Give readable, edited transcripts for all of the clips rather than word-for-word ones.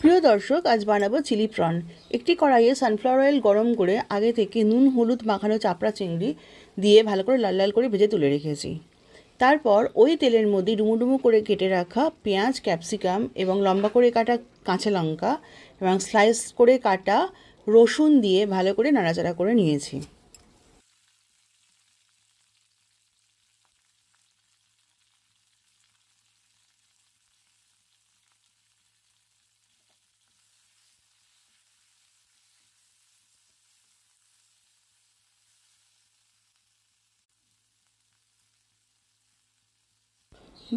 প্রিয় দর্শক, আজ বানাবো চিলি প্রন। একটি কড়াইয়ে সানফ্লাওয়ার অয়েল গরম করে আগে থেকে নুন হলুদ মাখানো চাপড়া চিংড়ি দিয়ে ভালো করে লাল লাল করে ভেজে তুলে রেখেছি। তারপর ওই তেলের মধ্যে ডুমো ডুমো করে কেটে রাখা পেঁয়াজ, ক্যাপসিকাম এবং লম্বা করে কাটা কাঁচা লঙ্কা এবং স্লাইস করে কাটা রসুন দিয়ে ভালো করে নাড়াচাড়া করে নিয়েছি।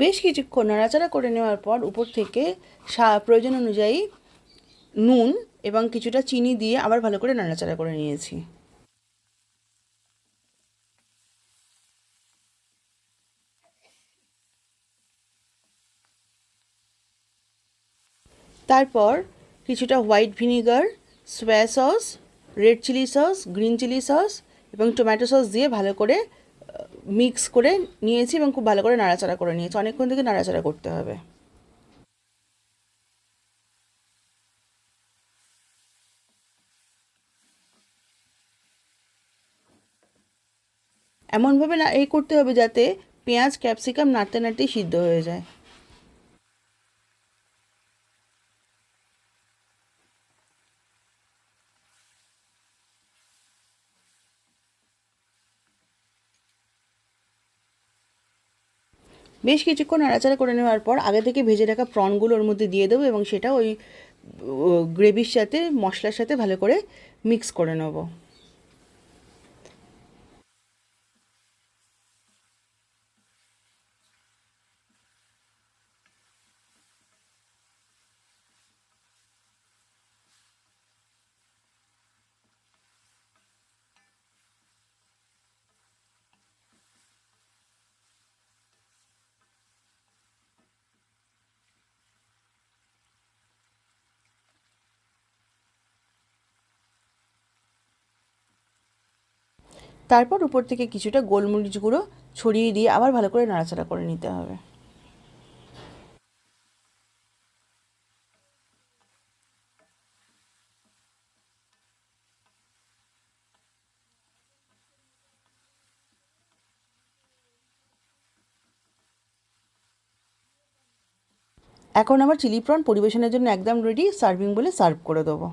বেশ কিছুক্ষণ নাড়াচাড়া করে নেওয়ার পর উপর থেকে প্রয়োজন অনুযায়ী নুন এবং কিছুটা চিনি দিয়ে আবার ভালো করে নাড়াচাড়া করে নিয়েছি। তারপর কিছুটা white vinegar, soya sauce, red chilli sauce, green chilli sauce এবং টমেটো সস দিয়ে ভালো করে মিক্স করে নিয়েছি এবং খুব ভালো করে নাড়াচাড়া করে নিয়েছি। অনেকক্ষণ থেকে নাড়াচাড়া করতে হবে। এমনভাবে না এই করতে হবে যাতে পেঁয়াজ ক্যাপসিকাম নাড়তে নাড়তেই সিদ্ধ হয়ে যায়। বেশ কিছুক্ষণ নাড়াচাড়া করে নেওয়ার পর আগে থেকে ভেজে রাখা প্রনগুলো ওর মধ্যে দিয়ে দেবো এবং সেটা ওই গ্রেভির সাথে মশলার সাথে ভালো করে মিক্স করে নেবো। তারপর উপর থেকে কিছুটা গোলমরিচ গুঁড়ো ছড়িয়ে দিয়ে আবার ভালো করে নাড়াচাড়া করে নিতে হবে। এখন আমার চিলি প্রন পরিবেশনের জন্য একদম রেডি। সার্ভিং বলে সার্ভ করে দেবো।